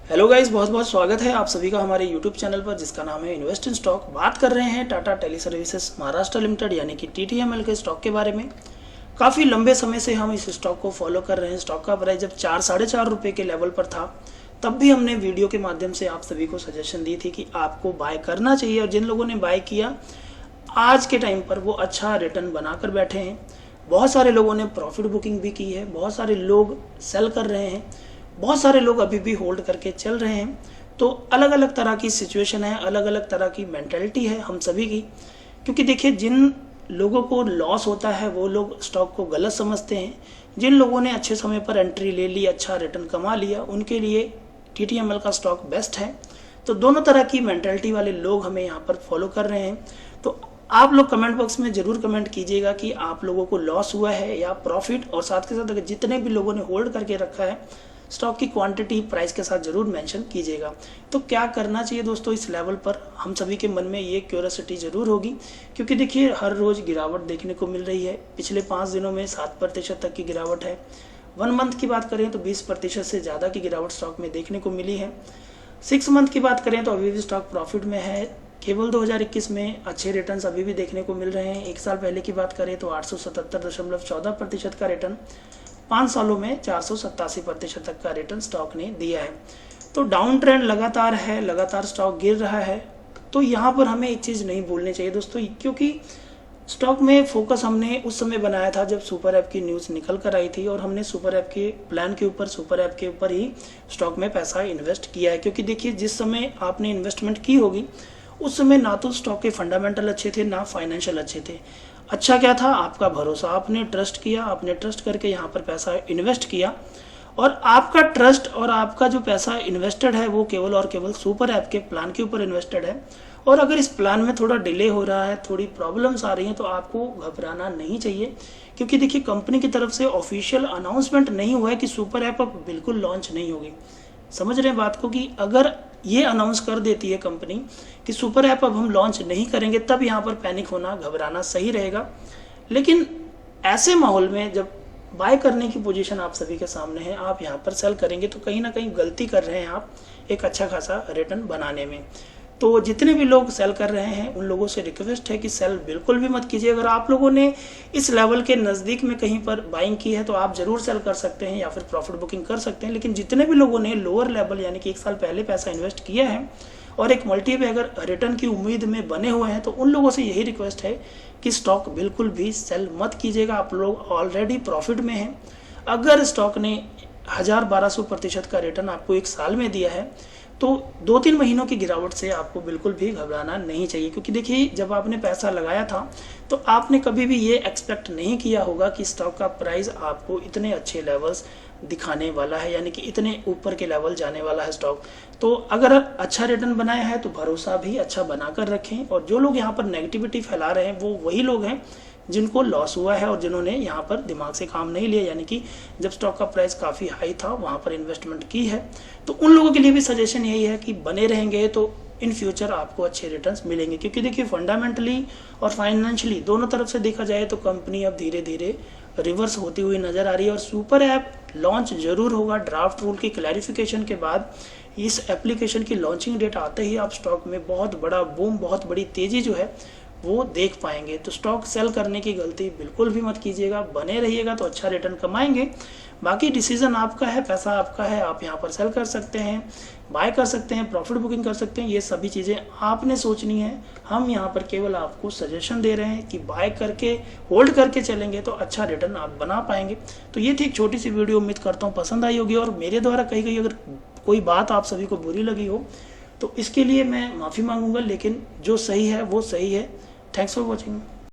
Hello guys, बहुत बहुत स्वागत है आप सभी का हमारे यूट्यूब चैनल पर जिसका नाम है इन्वेस्ट इन स्टॉक। बात कर रहे हैं Tata tele services Maharashtra limited यानी कि टीटीएमएल के स्टॉक के बारे में। काफ़ी लंबे समय से हम इस स्टॉक को फॉलो कर रहे हैं। स्टॉक का प्राइस जब 4-4.5 रुपये के लेवल पर था तब भी हमने वीडियो के माध्यम से आप सभी को सजेशन दी थी कि आपको बाय करना चाहिए, और जिन लोगों ने बाय किया आज के टाइम पर वो अच्छा रिटर्न बनाकर बैठे हैं। बहुत सारे लोगों ने प्रॉफिट बुकिंग भी की है, बहुत सारे लोग सेल कर रहे हैं, बहुत सारे लोग अभी भी होल्ड करके चल रहे हैं। तो अलग अलग तरह की सिचुएशन है, अलग अलग तरह की मेंटालिटी है हम सभी की। क्योंकि देखिए, जिन लोगों को लॉस होता है वो लोग स्टॉक को गलत समझते हैं। जिन लोगों ने अच्छे समय पर एंट्री ले ली, अच्छा रिटर्न कमा लिया, उनके लिए टीटीएमएल का स्टॉक बेस्ट है। तो दोनों तरह की मेंटालिटी वाले लोग हमें यहाँ पर फॉलो कर रहे हैं। तो आप लोग कमेंट बॉक्स में जरूर कमेंट कीजिएगा कि आप लोगों को लॉस हुआ है या प्रॉफिट, और साथ के साथ अगर जितने भी लोगों ने होल्ड करके रखा है स्टॉक की क्वांटिटी प्राइस के साथ जरूर मेंशन कीजिएगा। तो क्या करना चाहिए दोस्तों इस लेवल पर, हम सभी के मन में ये क्यूरियोसिटी जरूर होगी। क्योंकि देखिए, हर रोज गिरावट देखने को मिल रही है। पिछले 5 दिनों में 7% तक की गिरावट है। 1 मंथ की बात करें तो 20% से ज़्यादा की गिरावट स्टॉक में देखने को मिली है। 6 मंथ की बात करें तो अभी भी स्टॉक प्रॉफिट में है। केवल 2021 में अच्छे रिटर्न्स अभी भी देखने को मिल रहे हैं। 1 साल पहले की बात करें तो 877.14% का रिटर्न, 5 सालों में 487% तक का रिटर्न स्टॉक ने दिया है। तो डाउन ट्रेंड लगातार है, लगातार स्टॉक गिर रहा है। तो यहाँ पर हमें एक चीज़ नहीं भूलनी चाहिए दोस्तों, क्योंकि स्टॉक में फोकस हमने उस समय बनाया था जब सुपर ऐप की न्यूज़ निकल कर आई थी, और हमने सुपर ऐप के प्लान के ऊपर, सुपर ऐप के ऊपर ही स्टॉक में पैसा इन्वेस्ट किया है। क्योंकि देखिए, जिस समय आपने इन्वेस्टमेंट की होगी उस समय ना तो स्टॉक के फंडामेंटल अच्छे थे, ना फाइनेंशियल अच्छे थे। अच्छा क्या था? आपका भरोसा, आपने ट्रस्ट किया, आपने ट्रस्ट करके यहाँ पर पैसा इन्वेस्ट किया, और आपका ट्रस्ट और आपका जो पैसा इन्वेस्टेड है वो केवल और केवल सुपर ऐप के प्लान के ऊपर इन्वेस्टेड है। और अगर इस प्लान में थोड़ा डिले हो रहा है, थोड़ी प्रॉब्लम्स आ रही हैं, तो आपको घबराना नहीं चाहिए। क्योंकि देखिए, कंपनी की तरफ से ऑफिशियल अनाउंसमेंट नहीं हुआ है कि सुपर ऐप अब बिल्कुल लॉन्च नहीं होगी। समझ रहे हैं बात को, कि अगर ये अनाउंस कर देती है कंपनी कि सुपर ऐप अब हम लॉन्च नहीं करेंगे, तब यहाँ पर पैनिक होना, घबराना सही रहेगा। लेकिन ऐसे माहौल में जब बाय करने की पोजीशन आप सभी के सामने है, आप यहाँ पर सेल करेंगे तो कहीं ना कहीं गलती कर रहे हैं आप एक अच्छा खासा रिटर्न बनाने में। तो जितने भी लोग सेल कर रहे हैं उन लोगों से रिक्वेस्ट है कि सेल बिल्कुल भी मत कीजिए। अगर आप लोगों ने इस लेवल के नज़दीक में कहीं पर बाइंग की है तो आप जरूर सेल कर सकते हैं या फिर प्रॉफिट बुकिंग कर सकते हैं। लेकिन जितने भी लोगों ने लोअर लेवल यानी कि 1 साल पहले पैसा इन्वेस्ट किया है और एक मल्टी बैगर रिटर्न की उम्मीद में बने हुए हैं, तो उन लोगों से यही रिक्वेस्ट है कि स्टॉक बिल्कुल भी सेल मत कीजिएगा। आप लोग ऑलरेडी प्रॉफिट में हैं। अगर स्टॉक ने 1000-1200% का रिटर्न आपको 1 साल में दिया है तो 2-3 महीनों की गिरावट से आपको बिल्कुल भी घबराना नहीं चाहिए। क्योंकि देखिए, जब आपने पैसा लगाया था तो आपने कभी भी ये एक्सपेक्ट नहीं किया होगा कि स्टॉक का प्राइस आपको इतने अच्छे लेवल्स दिखाने वाला है, यानी कि इतने ऊपर के लेवल जाने वाला है स्टॉक। तो अगर अच्छा रिटर्न बनाया है तो भरोसा भी अच्छा बनाकर रखें। और जो लोग यहाँ पर नेगेटिविटी फैला रहे हैं वो वही लोग हैं जिनको लॉस हुआ है और जिन्होंने यहाँ पर दिमाग से काम नहीं लिया, यानी कि जब स्टॉक का प्राइस काफ़ी हाई था वहाँ पर इन्वेस्टमेंट की है। तो उन लोगों के लिए भी सजेशन यही है कि बने रहेंगे तो इन फ्यूचर आपको अच्छे रिटर्न्स मिलेंगे। क्योंकि देखिए, फंडामेंटली और फाइनेंशियली दोनों तरफ से देखा जाए तो कंपनी अब धीरे धीरे रिवर्स होती हुई नजर आ रही है। और सुपर ऐप लॉन्च जरूर होगा। ड्राफ्ट रूल की क्लैरिफिकेशन के बाद इस एप्लीकेशन की लॉन्चिंग डेट आते ही आप स्टॉक में बहुत बड़ा बूम, बहुत बड़ी तेजी जो है वो देख पाएंगे। तो स्टॉक सेल करने की गलती बिल्कुल भी मत कीजिएगा, बने रहिएगा तो अच्छा रिटर्न कमाएंगे। बाकी डिसीजन आपका है, पैसा आपका है, आप यहाँ पर सेल कर सकते हैं, बाय कर सकते हैं, प्रॉफिट बुकिंग कर सकते हैं। ये सभी चीज़ें आपने सोचनी है। हम यहाँ पर केवल आपको सजेशन दे रहे हैं कि बाय करके, होल्ड करके चलेंगे तो अच्छा रिटर्न आप बना पाएंगे। तो ये थी एक छोटी सी वीडियो, उम्मीद करता हूँ पसंद आई होगी। और मेरे द्वारा कही गई अगर कोई बात आप सभी को बुरी लगी हो तो इसके लिए मैं माफ़ी मांगूंगा, लेकिन जो सही है वो सही है। Thanks for watching.